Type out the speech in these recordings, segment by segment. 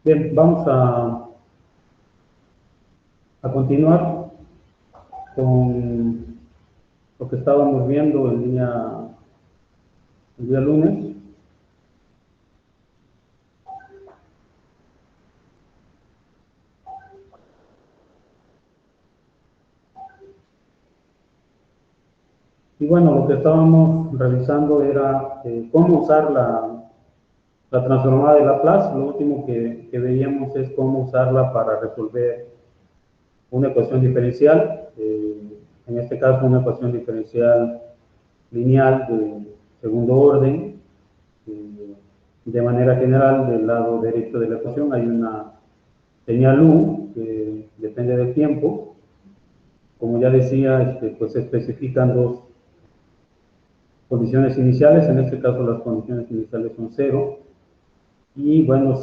Bien, vamos a continuar con lo que estábamos viendo el día lunes. Y bueno, lo que estábamos revisando era cómo usar la transformada de Laplace. Lo último que veíamos es cómo usarla para resolver una ecuación diferencial, en este caso una ecuación diferencial lineal de segundo orden. De manera general, del lado derecho de la ecuación hay una señal U que depende del tiempo. Como ya decía, pues se especifican dos condiciones iniciales, en este caso las condiciones iniciales son 0, y bueno,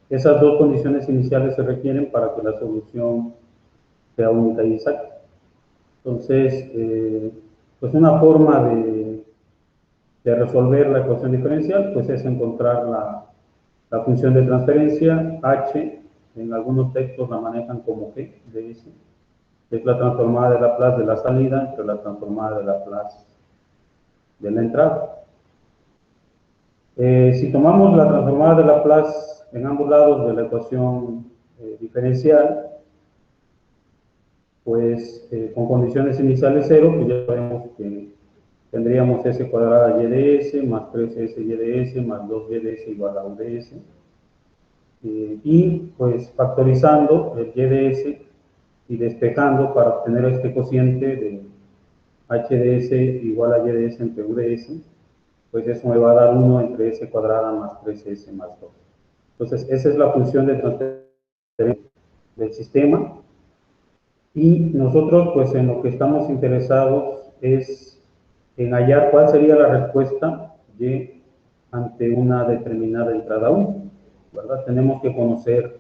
esas dos condiciones iniciales se requieren para que la solución sea única y exacta. Entonces, pues una forma de resolver la ecuación diferencial, pues es encontrar la función de transferencia, h, en algunos textos la manejan como g de s, que es la transformada de Laplace de la salida entre la transformada de Laplace de la entrada. Si tomamos la transformada de Laplace en ambos lados de la ecuación diferencial, pues con condiciones iniciales 0, pues ya sabemos que tendríamos s cuadrada y de s más 3s y de s más 2y de s igual a u de s. Y pues factorizando el y de s y despejando para obtener este cociente de h de s igual a y de s entre u de s, pues eso me va a dar 1 entre s cuadrada más 3s más 2. Entonces, esa es la función de transferencia del sistema. Y nosotros, pues en lo que estamos interesados es en hallar cuál sería la respuesta y ante una determinada entrada 1, ¿verdad? Tenemos que conocer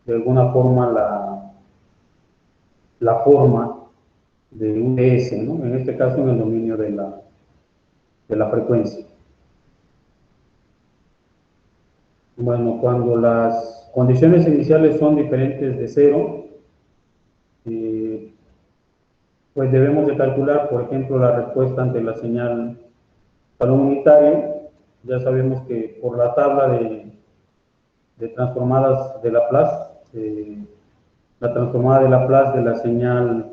de alguna forma la forma de un DS, ¿no? En este caso en el dominio de la frecuencia. Bueno, cuando las condiciones iniciales son diferentes de 0, pues debemos de calcular, por ejemplo, la respuesta ante la señal escalón unitario. Ya sabemos que por la tabla de transformadas de Laplace, la transformada de Laplace de la señal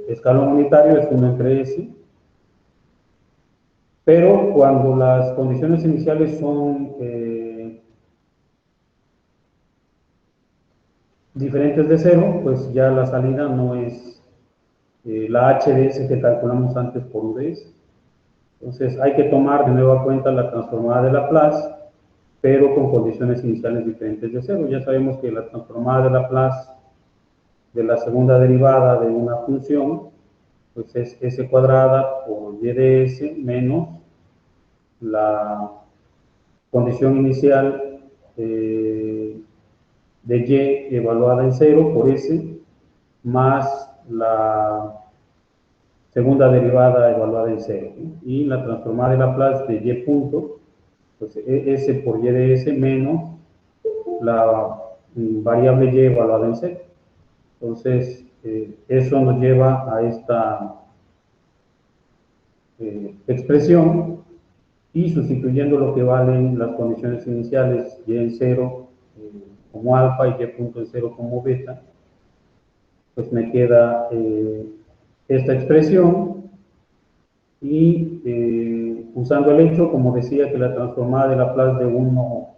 escalón unitario es 1 entre s, pero cuando las condiciones iniciales son diferentes de 0, pues ya la salida no es la HDS que calculamos antes por UDS. Entonces hay que tomar de nueva cuenta la transformada de Laplace, pero con condiciones iniciales diferentes de 0. Ya sabemos que la transformada de Laplace de la segunda derivada de una función, pues es s cuadrada por y de s menos la condición inicial de y evaluada en 0 por s, más la segunda derivada evaluada en 0. Y la transformada de Laplace de y punto, pues s por y de s menos la variable y evaluada en 0. Entonces, eso nos lleva a esta expresión, y sustituyendo lo que valen las condiciones iniciales y en 0 como alfa y y punto en 0 como beta, pues me queda esta expresión. Y usando el hecho, como decía, que la transformada de Laplace de 1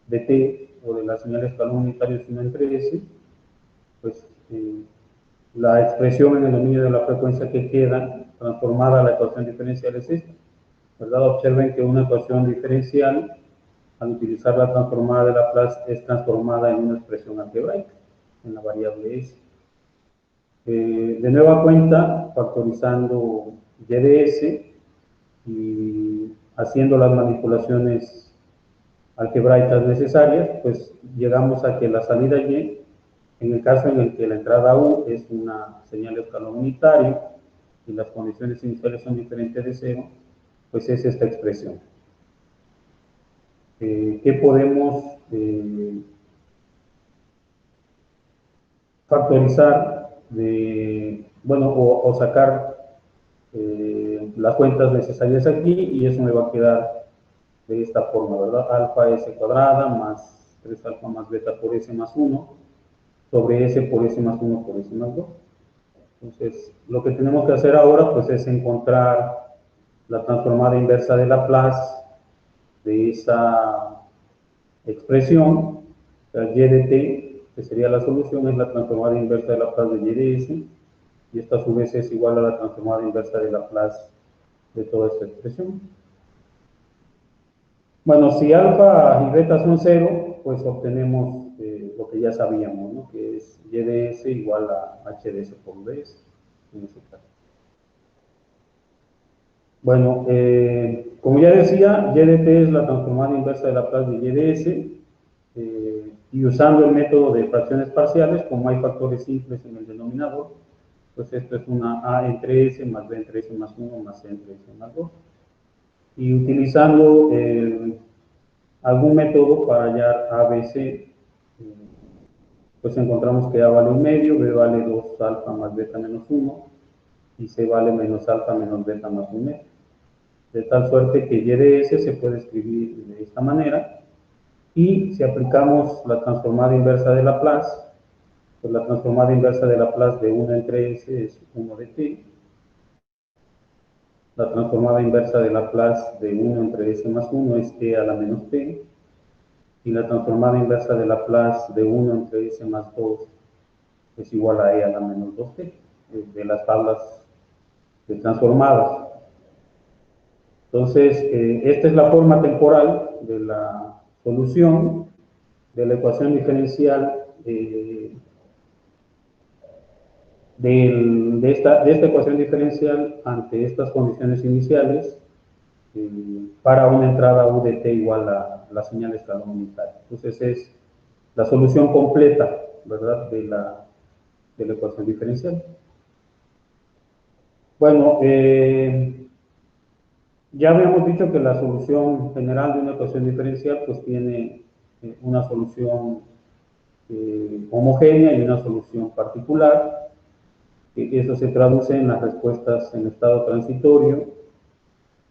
de t o de la señal escalón unitario es 1 entre s, pues la expresión en el dominio de la frecuencia que queda transformada a la ecuación diferencial es esta, ¿verdad? Observen que una ecuación diferencial, al utilizar la transformada de Laplace, es transformada en una expresión algebraica, en la variable s. De nueva cuenta, factorizando y de s y haciendo las manipulaciones algebraicas necesarias, pues llegamos a que la salida y, en el caso en el que la entrada U es una señal escalón unitario y las condiciones iniciales son diferentes de 0, pues es esta expresión. ¿qué podemos factorizar bueno, o sacar las cuentas necesarias aquí, y eso me va a quedar de esta forma, ¿verdad? Alfa S cuadrada más 3 alfa más beta por S más 1 sobre S por S más 1 por S más 2. Entonces, lo que tenemos que hacer ahora, pues, es encontrar la transformada inversa de Laplace de esa expresión. La y de t, que sería la solución, es la transformada inversa de Laplace de y de s, y esta a su vez es igual a la transformada inversa de Laplace de toda esta expresión. Bueno, si alfa y beta son 0, pues obtenemos lo que ya sabíamos, ¿no? Que es y de s igual a h de s por ds, en ese caso. Bueno, como ya decía, y de t es la transformada inversa de Laplace de y de s, y usando el método de fracciones parciales, como hay factores simples en el denominador, pues esto es una a entre s más b entre s más 1 más c entre s más 2. Y utilizando algún método para hallar a, b, c, pues encontramos que a vale 1 medio, b vale 2 alfa más beta menos 1, y c vale menos alfa menos beta más 1 medio. De tal suerte que y de s se puede escribir de esta manera, y si aplicamos la transformada inversa de Laplace, pues la transformada inversa de Laplace de 1 entre s es 1 de t, la transformada inversa de Laplace de 1 entre s más 1 es e a la menos t, y la transformada inversa de Laplace de 1 entre s más 2 es igual a e a la menos 2t, de las tablas transformadas. Entonces, esta es la forma temporal de la solución de la ecuación diferencial de esta ecuación diferencial ante estas condiciones iniciales para una entrada u de t igual a la señal escalón unitaria. Entonces es la solución completa, ¿verdad?, de la ecuación diferencial. Bueno, ya habíamos dicho que la solución general de una ecuación diferencial pues tiene una solución homogénea y una solución particular. Eso se traduce en las respuestas en estado transitorio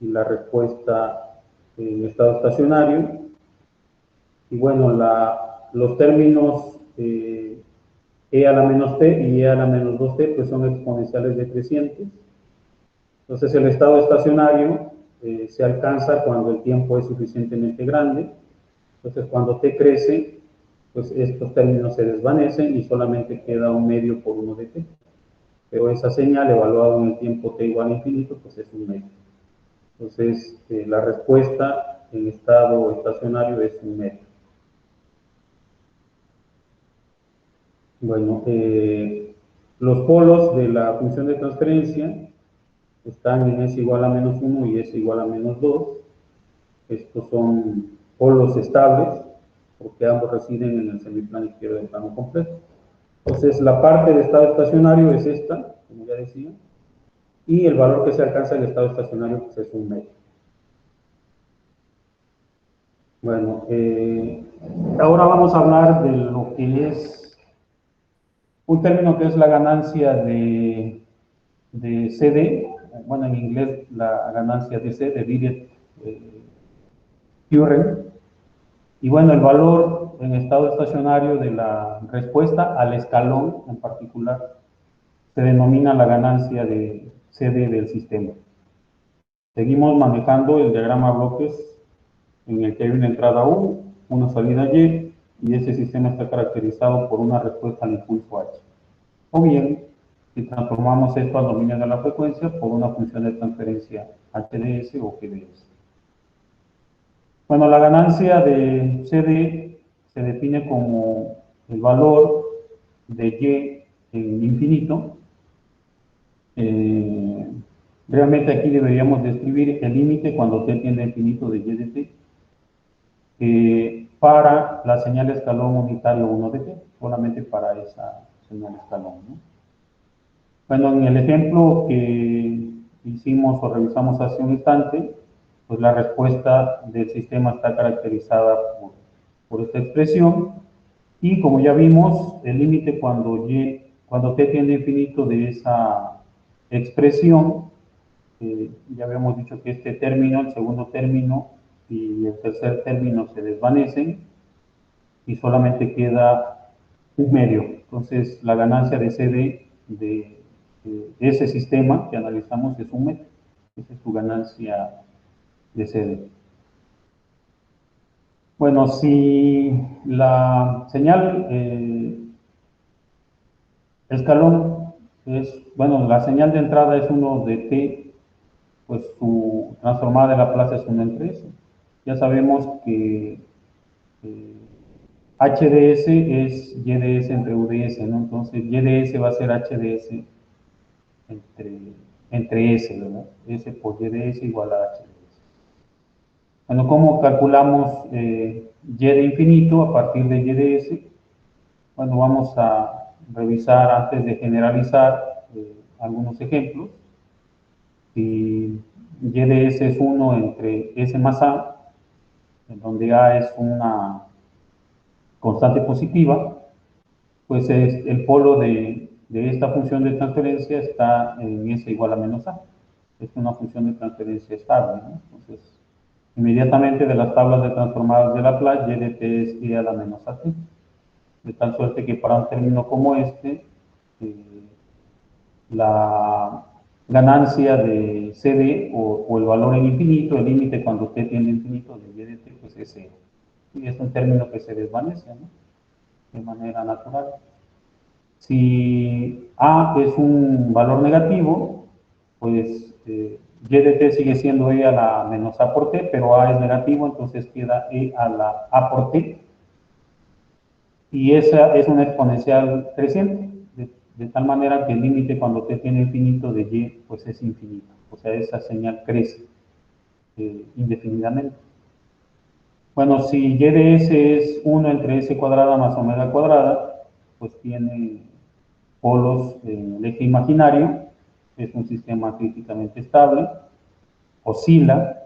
y la respuesta en estado estacionario. Y bueno, los términos e a la menos t y e a la menos 2t pues son exponenciales decrecientes. Entonces el estado estacionario se alcanza cuando el tiempo es suficientemente grande. Entonces cuando t crece, pues estos términos se desvanecen y solamente queda un medio por 1 de t. Pero esa señal evaluada en el tiempo t igual a infinito, pues es un medio. Entonces la respuesta en estado estacionario es un medio. Bueno, los polos de la función de transferencia están en s igual a menos 1 y s igual a menos 2. Estos son polos estables, porque ambos residen en el semiplano izquierdo del plano completo. Entonces, la parte de estado estacionario es esta, como ya decía, y el valor que se alcanza en el estado estacionario pues, es un medio. Bueno, ahora vamos a hablar de lo que es un término que es la ganancia de CD, bueno, en inglés la ganancia de C, de Binet Current, y bueno, el valor en estado estacionario de la respuesta al escalón en particular se denomina la ganancia de CD del sistema. Seguimos manejando el diagrama de bloques en el que hay una entrada U, una salida Y, y ese sistema está caracterizado por una respuesta al impulso H. O bien, si transformamos esto al dominio de la frecuencia por una función de transferencia HDS o GDS. Bueno, la ganancia de CD se define como el valor de Y en infinito. Realmente aquí deberíamos describir el límite cuando t tiende a infinito de Y de t para la señal escalón unitario 1 de t, solamente para esa señal escalón, ¿no? Bueno, en el ejemplo que hicimos o revisamos hace un instante, pues la respuesta del sistema está caracterizada por esta expresión. Y como ya vimos, el límite cuando t tiende a infinito de esa expresión, ya habíamos dicho que este término, el segundo término y el tercer término se desvanecen y solamente queda un medio. Entonces, la ganancia de CD de ese sistema que analizamos es un medio. Esa es su ganancia de CD. Bueno, si la señal escalón es, bueno, la señal de entrada es 1 de t, pues su transformada de Laplace es 1 entre s. Ya sabemos que HDS es YDS entre UDS, ¿no? Entonces YDS va a ser HDS entre S, ¿verdad? S por YDS igual a HDS. Bueno, ¿cómo calculamos Y de infinito a partir de YDS? Bueno, vamos a revisar antes de generalizar algunos ejemplos. Si Y de S es 1 entre S más A, en donde A es una constante positiva, pues el polo de esta función de transferencia está en S igual a menos A. Es una función de transferencia estable, ¿no? Entonces, inmediatamente de las tablas de transformadas de Laplace, Y de t es I a la menos AT. De tal suerte que para un término como este, la ganancia de CD o el valor en infinito, el límite cuando t tiende a infinito de Y de t, pues es 0. Y es un término que se desvanece, ¿no? De manera natural. Si A es un valor negativo, pues Y de t sigue siendo E a la menos A por t, pero A es negativo, entonces queda E a la A por t. Y esa es una exponencial creciente, de tal manera que el límite cuando t tiene infinito de Y, pues es infinito. O sea, esa señal crece indefinidamente. Bueno, si Y de S es 1 entre S cuadrada más omega cuadrada, pues tiene polos en el eje imaginario, es un sistema críticamente estable, oscila,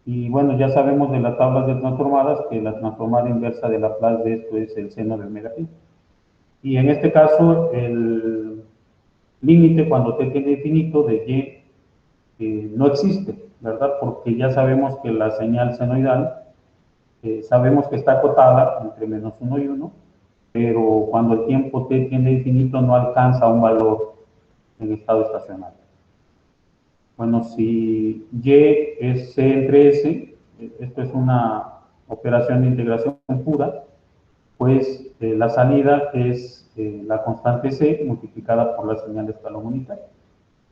y bueno, ya sabemos de las tablas de transformadas que la transformada inversa de Laplace de esto es el seno del omega t. Y en este caso, el límite cuando t tiende a infinito de Y no existe, ¿verdad? Porque ya sabemos que la señal senoidal, sabemos que está acotada entre menos 1 y 1, pero cuando el tiempo t tiende a infinito no alcanza un valor en estado estacionario. Bueno, si Y es C entre S, esto es una operación de integración pura, pues la salida es la constante C multiplicada por la señal de escalón unitario.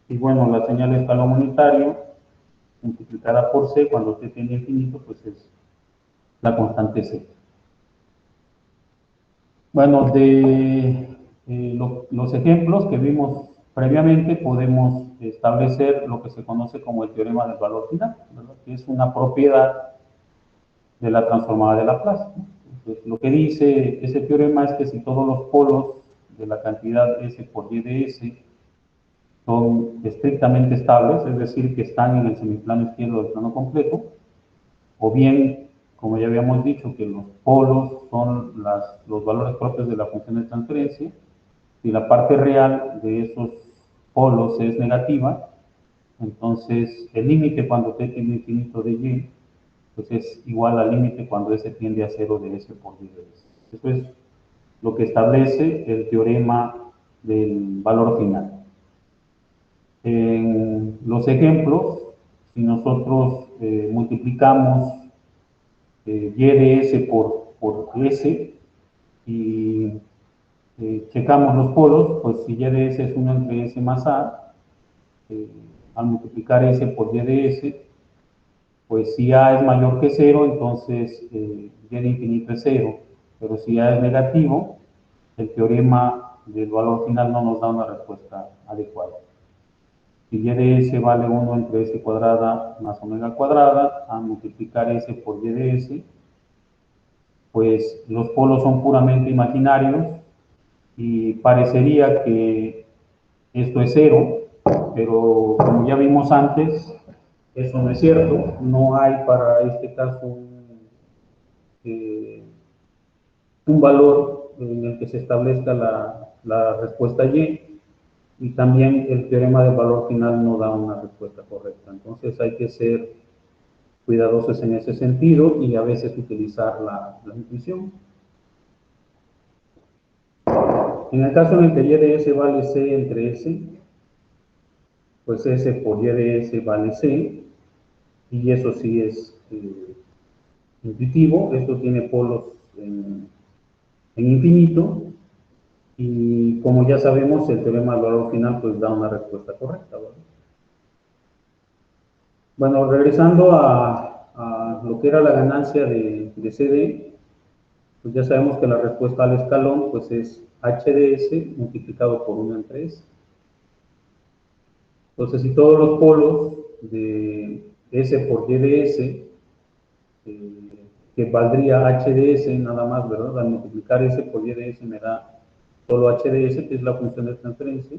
Y bueno, la señal de escalón unitario multiplicada por C cuando t tiende a infinito, pues es la constante C. Bueno, de los ejemplos que vimos previamente podemos establecer lo que se conoce como el teorema del valor final, ¿verdad? Que es una propiedad de la transformada de Laplace. Entonces, lo que dice ese teorema es que si todos los polos de la cantidad S por Y de S son estrictamente estables, es decir, que están en el semiplano izquierdo del plano completo, o bien, como ya habíamos dicho, que los polos son los valores propios de la función de transferencia, si la parte real de esos polos es negativa, entonces el límite cuando t tiende a infinito de Y, pues es igual al límite cuando S tiende a 0 de S por Y de S. Eso es lo que establece el teorema del valor final. En los ejemplos, si nosotros multiplicamos Y de S por S y checamos los polos, pues si Y de S es 1 entre S más A, al multiplicar S por Y de S, pues si A es mayor que 0, entonces Y de infinito es 0, pero si A es negativo, el teorema del valor final no nos da una respuesta adecuada. Si Y de S vale 1 entre S cuadrada más omega cuadrada, a multiplicar S por Y de S, pues los polos son puramente imaginarios y parecería que esto es 0, pero como ya vimos antes, Eso no es cierto, no hay para este caso un valor en el que se establezca la respuesta y también el teorema del valor final no da una respuesta correcta. Entonces hay que ser cuidadosos en ese sentido y a veces utilizar la intuición. En el caso en el que y de s vale c entre s, pues s por y de s vale c, y eso sí es intuitivo. Esto tiene polos en infinito, y como ya sabemos, el teorema del valor final pues da una respuesta correcta, ¿vale? Bueno, regresando a lo que era la ganancia de CD, pues ya sabemos que la respuesta al escalón pues es h de s multiplicado por 1 entre s. Entonces, si todos los polos de s por y de s, que valdría h de s nada más, ¿verdad? Al multiplicar s por y de s me da solo h de s, que es la función de transferencia.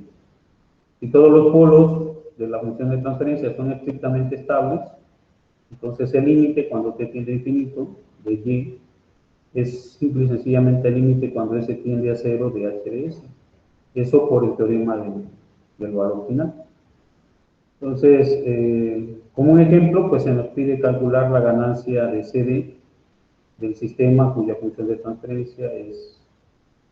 Y todos los polos de la función de transferencia son estrictamente estables, entonces el límite cuando t tiende a infinito de y es simple y sencillamente el límite cuando s tiende a 0 de h de s. Eso por el teorema del valor final. Entonces, como un ejemplo, pues se nos pide calcular la ganancia de CD del sistema cuya función de transferencia es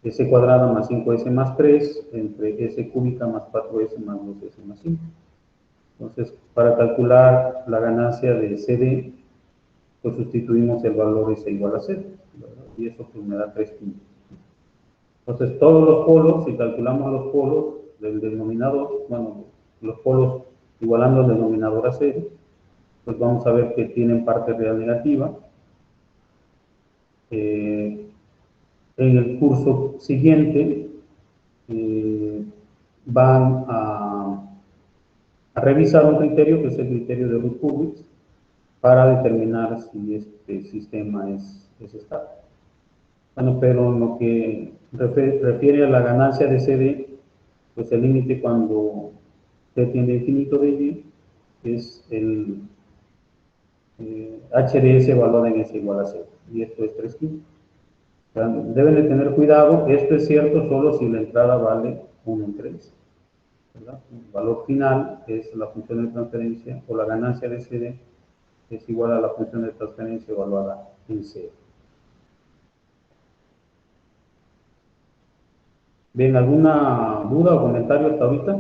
s cuadrada más 5s más 3 entre s cúbica más 4s más 2s más 5. Entonces, para calcular la ganancia de CD, pues sustituimos el valor s igual a 0, ¿verdad? Y eso pues me da 3 quintos. Entonces, todos los polos, si calculamos los polos del denominador, bueno, los polos igualando el denominador a 0, pues vamos a ver que tienen parte real negativa. En el curso siguiente van a revisar un criterio que es el criterio de Rutherford para determinar si este sistema es estable. Bueno, pero en lo que refiere a la ganancia de CD, pues el límite cuando t tiende a infinito de y es el h de s valorado en s igual a 0, y esto es 3 quintos. O sea, deben de tener cuidado, esto es cierto solo si la entrada vale 1 entre s, ¿verdad? El valor final es la función de transferencia, o la ganancia de CD es igual a la función de transferencia evaluada en 0. Bien, ¿alguna duda o comentario hasta ahorita?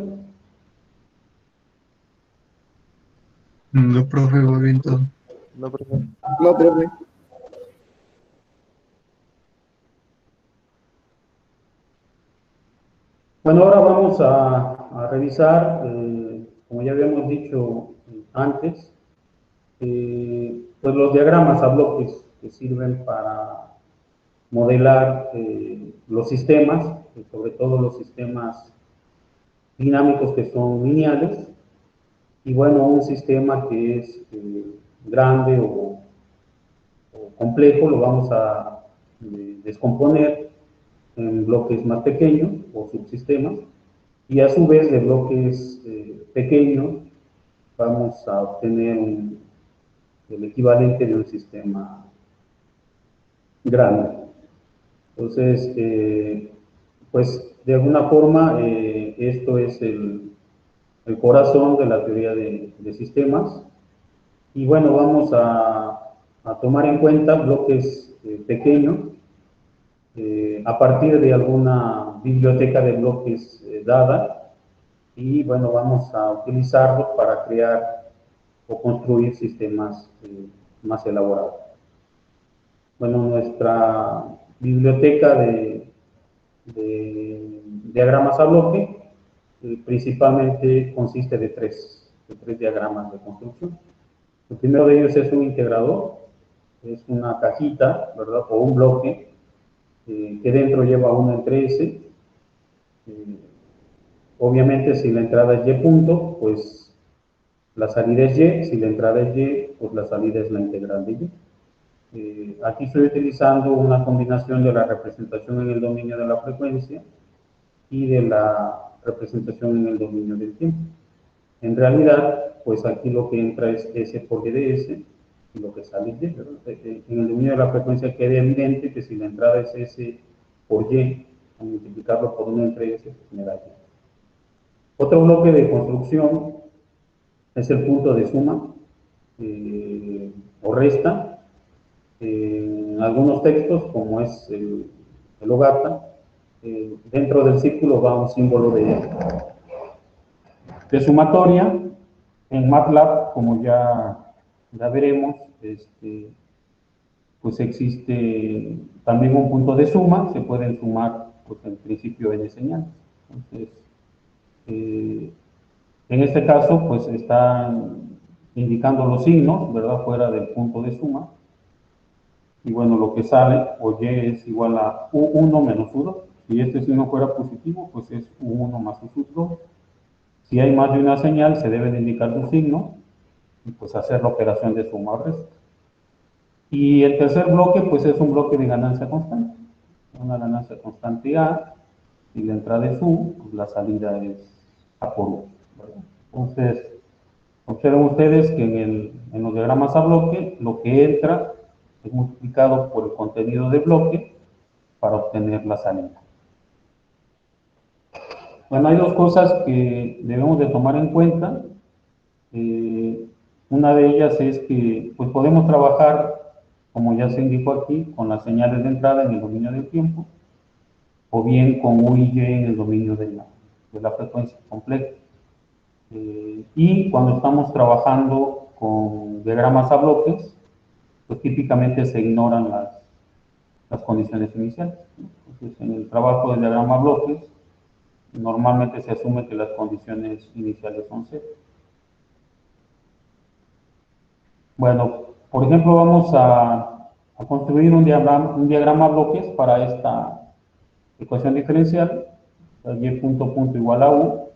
No, profe, va bien todo. No, profe. No, profe. Bueno, ahora vamos a revisar, como ya habíamos dicho antes, pues los diagramas a bloques que sirven para modelar los sistemas, sobre todo los sistemas dinámicos que son lineales, y bueno, un sistema que es grande o complejo lo vamos a descomponer en bloques más pequeños o subsistemas, y a su vez de bloques pequeños vamos a obtener el equivalente de un sistema grande. Entonces, pues de alguna forma esto es el corazón de la teoría de sistemas, y bueno, vamos a tomar en cuenta bloques pequeños a partir de alguna biblioteca de bloques dada, y bueno, vamos a utilizarlos para crear o construir sistemas más elaborados. Bueno, nuestra biblioteca de diagramas a bloque principalmente consiste de tres diagramas de construcción. El primero de ellos es un integrador, es una cajita, ¿verdad? O un bloque que dentro lleva 1 entre s. Obviamente, si la entrada es y punto, pues la salida es y. Si la entrada es y, pues la salida es la integral de y. Aquí estoy utilizando una combinación de la representación en el dominio de la frecuencia y de la representación en el dominio del tiempo. En realidad, pues aquí lo que entra es S por Y de S, y lo que sale es Y, ¿verdad? En el dominio de la frecuencia queda evidente que si la entrada es S por Y, al multiplicarlo por 1 entre S, pues me da Y. Otro bloque de construcción es el punto de suma o resta. En algunos textos, como es el Ogata, dentro del círculo va un símbolo de sumatoria. En MATLAB, como ya veremos, pues existe también un punto de suma, se pueden sumar, pues en principio n señales. Entonces, en este caso, pues están indicando los signos, ¿verdad? Fuera del punto de suma. Y bueno, lo que sale, o Y es igual a U1 menos U2. Si este signo fuera positivo, pues es U1 más U2. Si hay más de una señal, se debe de indicar un signo y pues hacer la operación de suma o resta. Y el tercer bloque, pues es un bloque de ganancia constante. Una ganancia constante A, y la entrada es U, pues la salida es A por U, ¿verdad? Entonces, observen ustedes que en los diagramas a bloque, lo que entra es multiplicado por el contenido de bloque para obtener la salida. Bueno, hay dos cosas que debemos de tomar en cuenta. Una de ellas es que pues podemos trabajar, como ya se indicó aquí, con las señales de entrada en el dominio del tiempo, o bien con U y Y en el dominio de la frecuencia completa. Y cuando estamos trabajando con diagramas a bloques, pues típicamente se ignoran las condiciones iniciales. Entonces, en el trabajo de diagrama a bloques, normalmente se asume que las condiciones iniciales son cero. Bueno, por ejemplo, vamos a construir un diagrama a bloques para esta ecuación diferencial, y punto punto igual a U.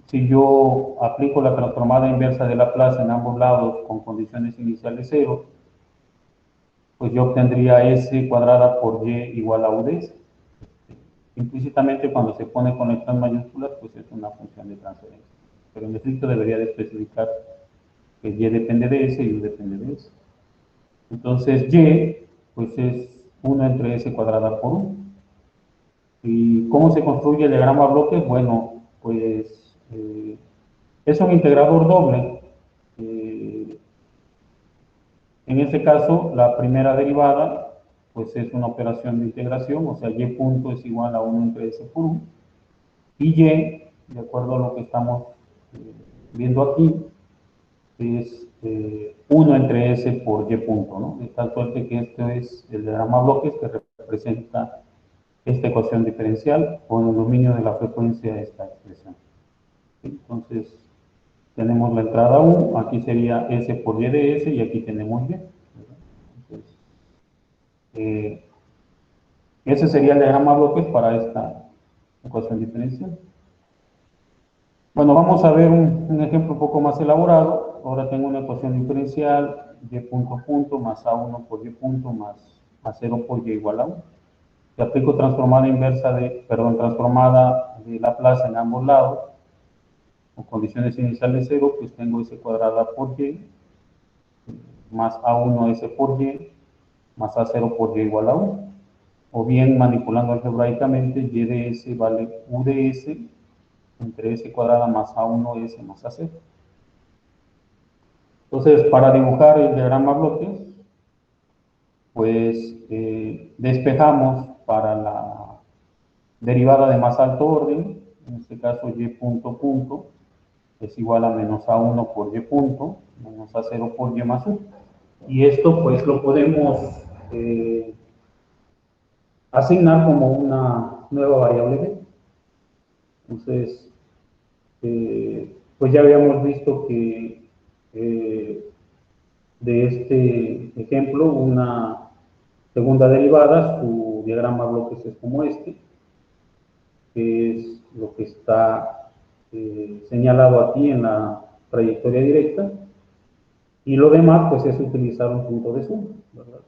Si yo aplico la transformada inversa de Laplace en ambos lados con condiciones iniciales cero, pues yo obtendría S cuadrada por Y igual a U de S. Implícitamente, cuando se pone con letras mayúsculas, pues es una función de transferencia. Pero en efecto debería de especificar que Y depende de S y U depende de S. Entonces, Y, pues es 1 entre S cuadrada por 1. ¿Y cómo se construye el diagrama a bloques? Bueno, pues es un integrador doble. En este caso, la primera derivada, pues es una operación de integración, o sea, Y punto es igual a 1 entre S por 1. Y Y, de acuerdo a lo que estamos viendo aquí, es 1 entre S por Y punto, ¿no? De tal suerte que este es el diagrama a bloques que representa esta ecuación diferencial con el dominio de la frecuencia de esta expresión. Entonces, tenemos la entrada U, aquí sería S por Y de S y aquí tenemos Y. Entonces, ese sería el diagrama a bloques para esta ecuación diferencial. Bueno, vamos a ver un ejemplo un poco más elaborado. Ahora tengo una ecuación diferencial, Y punto punto más A1 por Y punto más A0 por Y igual a 1. Si aplico transformada de Laplace en ambos lados, con condiciones iniciales cero, pues tengo S cuadrada por Y, más A1 S por Y, más A0 por Y igual a 1. O bien, manipulando algebraicamente, Y de S vale U de S entre S cuadrada más A1 S más A0. Entonces, para dibujar el diagrama a bloques, pues despejamos para la derivada de más alto orden, en este caso Y punto punto es igual a menos A1 por Y punto, menos A0 por Y más 1. Y esto pues lo podemos asignar como una nueva variable B. Entonces, pues ya habíamos visto que de este ejemplo, una segunda derivada, su diagrama a bloques es como este, que es lo que está señalado aquí en la trayectoria directa, y lo demás pues es utilizar un punto de suma, ¿verdad?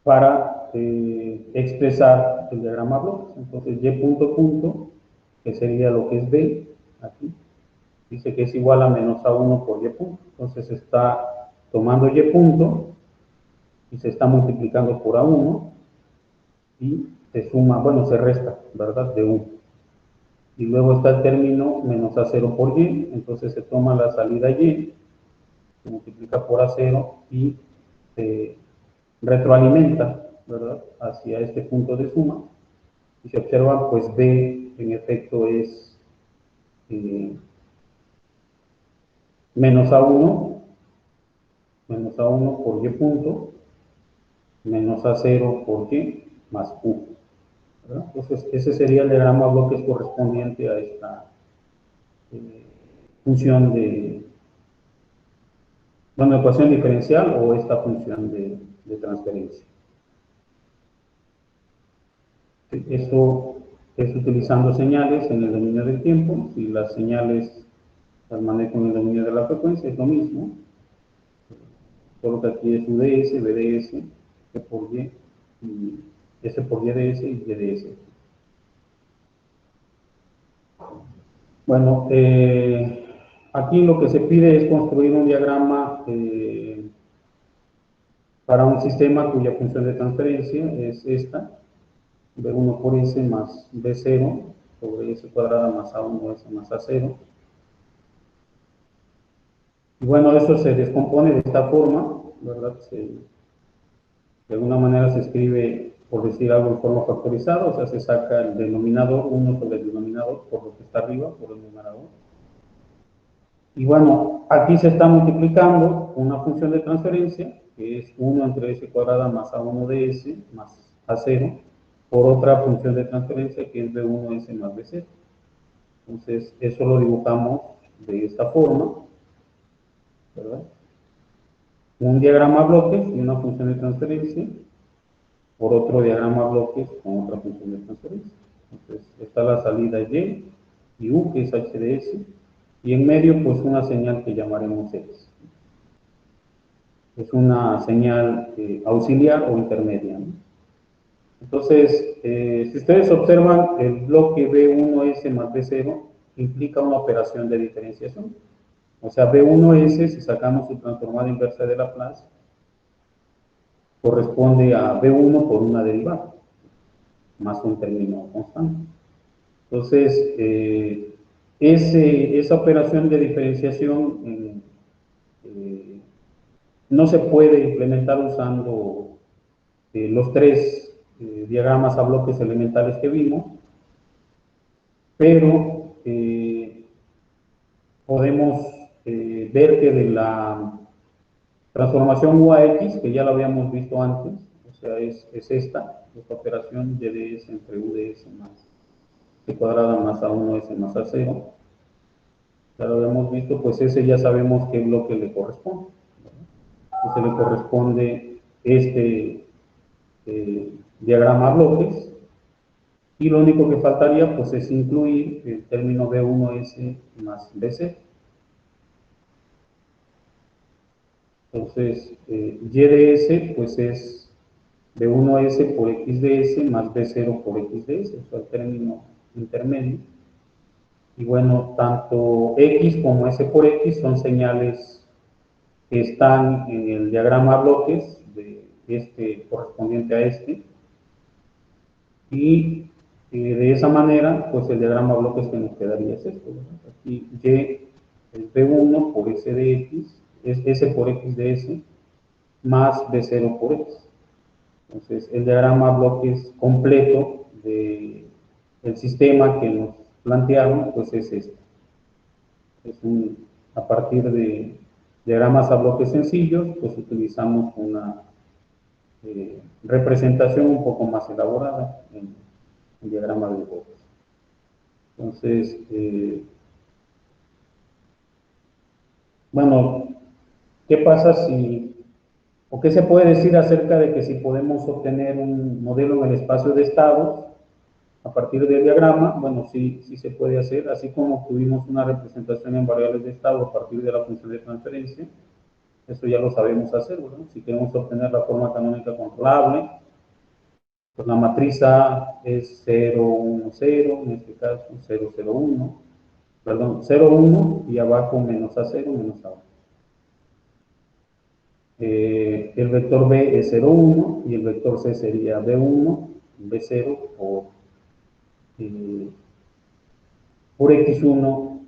Para expresar el diagrama a bloques. Entonces, Y punto punto que sería lo que es B, aquí, dice que es igual a menos A1 por Y punto. Entonces está tomando Y punto y se está multiplicando por A1 y se suma, bueno, se resta, ¿verdad? De 1. Y luego está el término menos A0 por Y, entonces se toma la salida Y, se multiplica por A0 y se retroalimenta, ¿verdad? Hacia este punto de suma. Y se observa, pues B en efecto es menos A1 por Y punto, menos A0 por Y, más U, ¿verdad? Entonces, ese sería el diagrama bloques correspondiente a esta función de, bueno, ecuación diferencial o esta función de transferencia. Eso es utilizando señales en el dominio del tiempo. Si las señales las manejo en el dominio de la frecuencia, es lo mismo. Solo que aquí es UDS, BDS, E por Y, y S por YDS y YDS. Bueno, aquí lo que se pide es construir un diagrama para un sistema cuya función de transferencia es esta, B1 por S más B0 sobre S cuadrada más A1 S más A0. Y bueno, eso se descompone de esta forma, ¿verdad? De alguna manera se escribe, por decir algo, en forma factorizada, o sea, se saca el denominador, 1 sobre el denominador, por lo que está arriba, por el numerador. Y bueno, aquí se está multiplicando una función de transferencia, que es 1 entre S cuadrada más A1 de S más A0, por otra función de transferencia que es B1S más B0. Entonces, eso lo dibujamos de esta forma, ¿verdad? Un diagrama bloques y una función de transferencia, por otro diagrama bloques con otra función de transferencia. Entonces, está la salida y U, que es H de S, y en medio, pues una señal que llamaremos X. Es una señal auxiliar o intermedia, ¿no? Entonces, si ustedes observan, el bloque B1S más B0 implica una operación de diferenciación. O sea, B1S, si sacamos su transformada inversa de Laplace, corresponde a B1 por una derivada, más un término constante. Entonces, esa operación de diferenciación no se puede implementar usando los tres diagramas a bloques elementales que vimos, pero podemos ver que de la transformación U a X, que ya lo habíamos visto antes, o sea, es esta operación Y de S entre U de S más C cuadrada más A1S más A0, ya lo habíamos visto, pues ese ya sabemos qué bloque le corresponde. Entonces le corresponde este diagrama a bloques, y lo único que faltaría pues es incluir el término B1S más BC. Entonces, Y de S pues es B1S por X de S más B0 por X de S, o sea, el término intermedio. Y bueno, tanto X como S por X son señales que están en el diagrama a bloques, de este correspondiente a este, y de esa manera, pues el diagrama a bloques que nos quedaría es esto, ¿verdad? Aquí Y es B1 por S de X, es S por X de S, más B0 por X. Entonces, el diagrama a bloques completo del sistema que nos plantearon, pues es este. Es a partir de diagramas a bloques sencillos, pues utilizamos una representación un poco más elaborada en el diagrama de bloques. Entonces, bueno, ¿qué pasa si, o qué se puede decir acerca de que si podemos obtener un modelo en el espacio de estados a partir del diagrama? Bueno, sí, sí se puede hacer, así como obtuvimos una representación en variables de estado a partir de la función de transferencia. Eso ya lo sabemos hacer, ¿verdad? Si queremos obtener la forma canónica controlable, Pues la matriz A es 0, 1, 0, en este caso 0, 0, 1, perdón, 0, 1 y abajo menos A0, menos A1. El vector B es 0, 1 y el vector C sería B1, B0 por X1,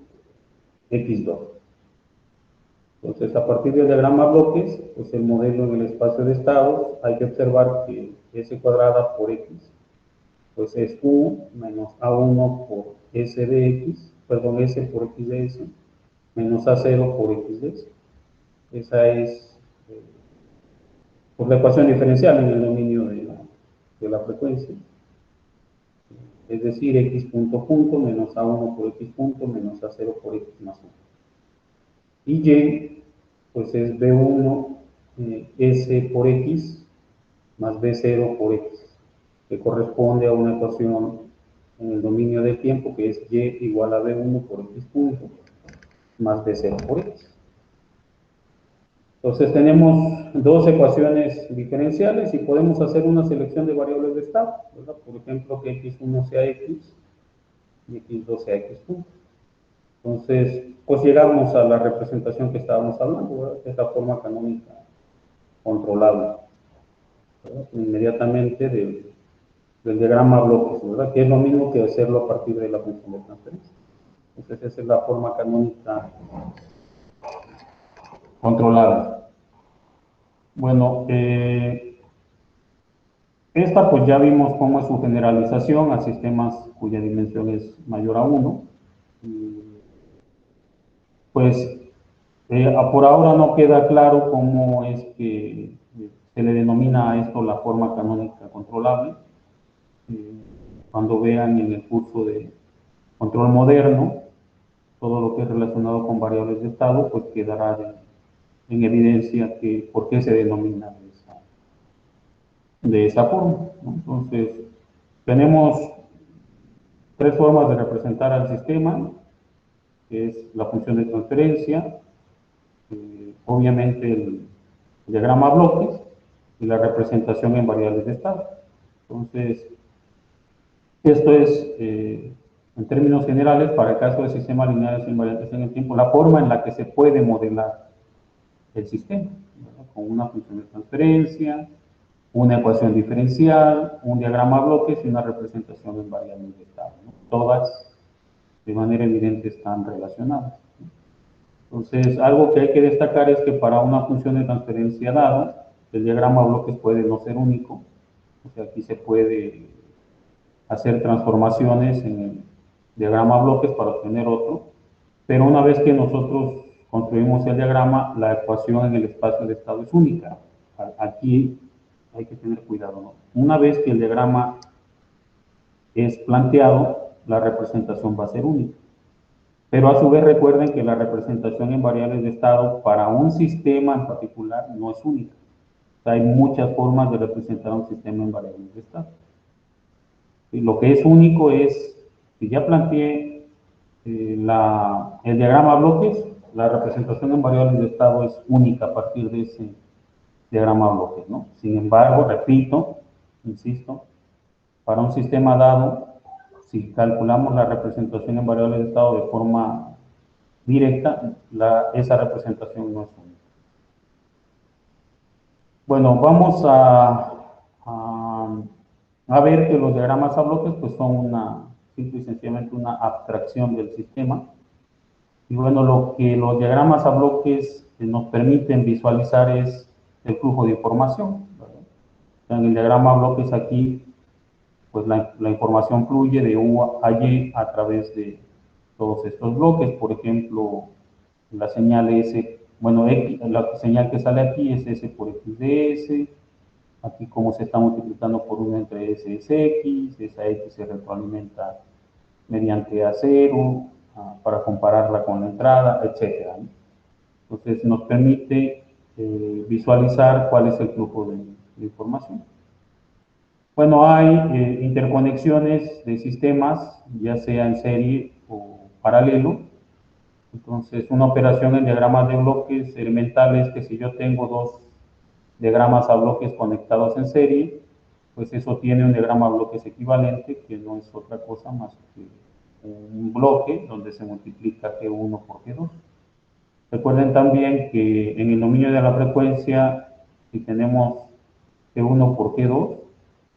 X2. Entonces, a partir del diagrama bloques, pues el modelo en el espacio de estados, hay que observar que S cuadrada por X, pues es U menos A1 por S de X, perdón, S por X de S, menos A0 por X de S. Esa es pues, la ecuación diferencial en el dominio de la frecuencia. Es decir, X punto punto menos A1 por X punto menos A0 por X más 1. Y Y, pues es B1 S por X más B0 por X, que corresponde a una ecuación en el dominio del tiempo que es Y igual a B1 por X punto más B0 por X. Entonces tenemos dos ecuaciones diferenciales y podemos hacer una selección de variables de estado, ¿verdad? Por ejemplo, que X1 sea X y X2 sea X punto. Entonces, pues llegamos a la representación que estábamos hablando, ¿verdad? Esta forma canónica controlable, ¿verdad? Inmediatamente del diagrama bloques, ¿verdad? Que es lo mismo que hacerlo a partir de la función de transferencia. Entonces, esa es la forma canónica controlada. Bueno, esta pues ya vimos cómo es su generalización a sistemas cuya dimensión es mayor a 1. Pues por ahora no queda claro cómo es que se le denomina a esto la forma canónica controlable. Cuando vean en el curso de control moderno, todo lo que es relacionado con variables de estado, pues quedará en evidencia que por qué se denomina de esa forma, ¿no? Entonces, tenemos tres formas de representar al sistema, que es la función de transferencia, obviamente el diagrama bloques y la representación en variables de estado. Entonces, esto es, en términos generales, para el caso de sistemas lineales invariantes en el tiempo, la forma en la que se puede modelar el sistema, ¿verdad? Con una función de transferencia, una ecuación diferencial, un diagrama bloques y una representación en variables de estado, ¿no? Todas de manera evidente están relacionadas, ¿no? Entonces, algo que hay que destacar es que para una función de transferencia dada, el diagrama bloques puede no ser único, o sea, aquí se puede hacer transformaciones en el diagrama bloques para obtener otro, pero una vez que nosotros construimos el diagrama, la ecuación en el espacio de estado es única. Aquí hay que tener cuidado, ¿no? Una vez que el diagrama es planteado, la representación va a ser única. Pero a su vez recuerden que la representación en variables de estado para un sistema en particular no es única. O sea, hay muchas formas de representar un sistema en variables de estado. Y lo que es único es, si ya planteé el diagrama bloques, la representación en variables de estado es única a partir de ese diagrama bloques, ¿no? Sin embargo, repito, insisto, para un sistema dado, si calculamos la representación en variables de estado de forma directa, esa representación no es única. Bueno, vamos a ver que los diagramas a bloques pues son simple y sencillamente una abstracción del sistema. Y bueno, lo que los diagramas a bloques nos permiten visualizar es el flujo de información, ¿verdad? En el diagrama a bloques aquí, pues la información fluye de U a Y a través de todos estos bloques. Por ejemplo, la señal S, bueno, la señal que sale aquí es S por X de S. Aquí como se está multiplicando por 1 entre S es X, esa X se retroalimenta mediante A0 para compararla con la entrada, etc. Entonces nos permite visualizar cuál es el flujo de información. Bueno, hay interconexiones de sistemas, ya sea en serie o paralelo. Entonces, una operación en diagramas de bloques elementales, que si yo tengo dos diagramas a bloques conectados en serie, pues eso tiene un diagrama de bloques equivalente, que no es otra cosa más que un bloque donde se multiplica G1 por G2. Recuerden también que en el dominio de la frecuencia, si tenemos G1 por G2,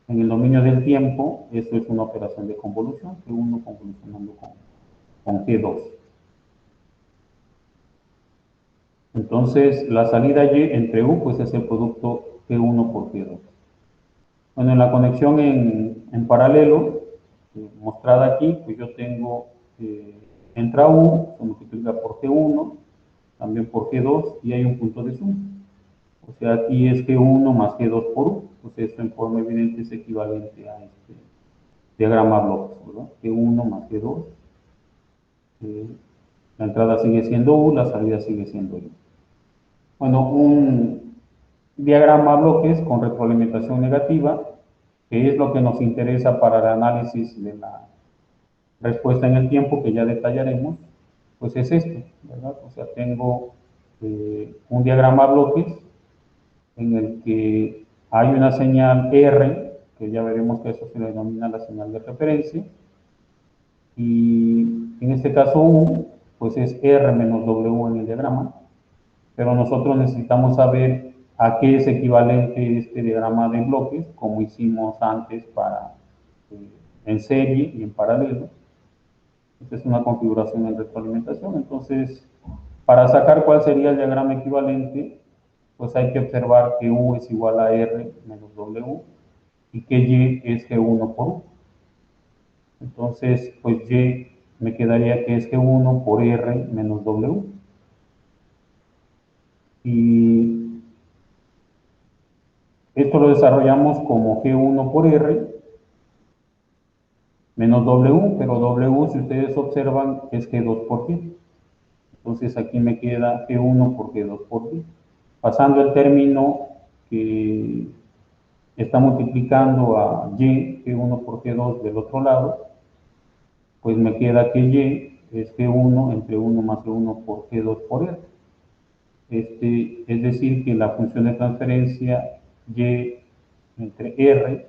en el dominio del tiempo, eso es una operación de convolución, G1 convolucionando con G2. Entonces, la salida Y entre U, pues es el producto G1 por G2. Bueno, en la conexión en paralelo, mostrada aquí, pues yo tengo, entra U, se multiplica por G1, también por G2, y hay un punto de suma. O sea, aquí es G1 más G2 por U, pues esto en forma evidente es equivalente a este diagrama bloques, ¿verdad? G1 más G2, la entrada sigue siendo U, la salida sigue siendo Y. Bueno, un diagrama bloques con retroalimentación negativa, que es lo que nos interesa para el análisis de la respuesta en el tiempo, que ya detallaremos, pues es este, ¿verdad? O sea, tengo un diagrama bloques en el que hay una señal R, que ya veremos que eso se le denomina la señal de referencia, y en este caso U, pues es R menos W en el diagrama, pero nosotros necesitamos saber a qué es equivalente este diagrama de bloques, como hicimos antes para en serie y en paralelo. Esta es una configuración en retroalimentación. Entonces, para sacar cuál sería el diagrama equivalente, pues hay que observar que U es igual a R menos W y que Y es G1 por U. Entonces, pues Y me quedaría que es G1 por R menos W. Y esto lo desarrollamos como G1 por R menos W, pero W, si ustedes observan, es G2 por G. Entonces aquí me queda G1 por G2 por G. Pasando el término que está multiplicando a Y, G1 por G2 del otro lado, pues me queda que Y es G1 entre 1 más G1 por G2 por R. Es decir, que la función de transferencia Y entre R,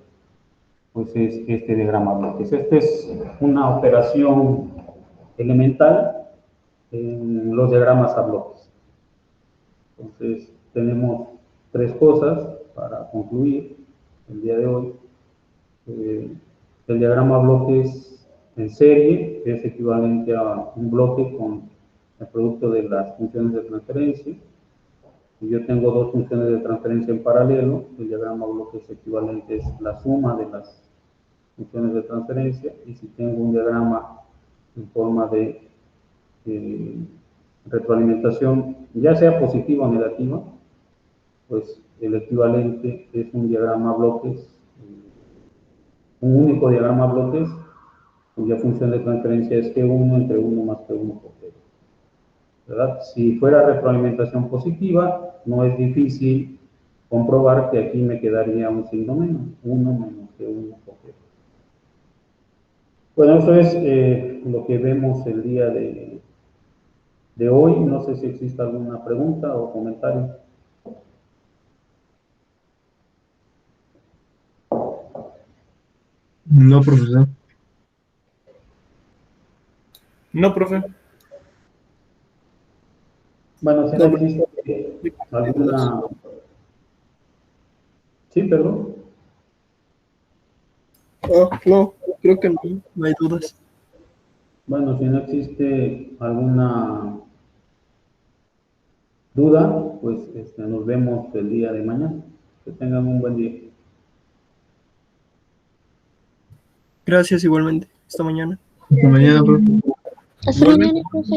pues es este diagrama de bloques. Esta es una operación elemental en los diagramas a bloques. Entonces, tenemos tres cosas para concluir el día de hoy. El diagrama bloques en serie es equivalente a un bloque con el producto de las funciones de transferencia. Si yo tengo dos funciones de transferencia en paralelo, el diagrama bloques equivalente es la suma de las funciones de transferencia. Y si tengo un diagrama en forma de retroalimentación, ya sea positiva o negativa, pues el equivalente es un diagrama bloques, un único diagrama bloques, cuya función de transferencia es G1 entre 1 más G1 por G2, ¿verdad? Si fuera retroalimentación positiva, no es difícil comprobar que aquí me quedaría un signo menos, 1 menos G1 por G2. Bueno, eso es lo que vemos el día de hoy. No sé si existe alguna pregunta o comentario. No, profesor. No, profe. Bueno, si no existe alguna... Sí, perdón. Oh, no, creo que no, no hay dudas. Bueno, si no existe alguna duda, pues nos vemos el día de mañana. Que tengan un buen día. Gracias igualmente. Hasta mañana. Hasta mañana, profe. Hasta mañana, profe.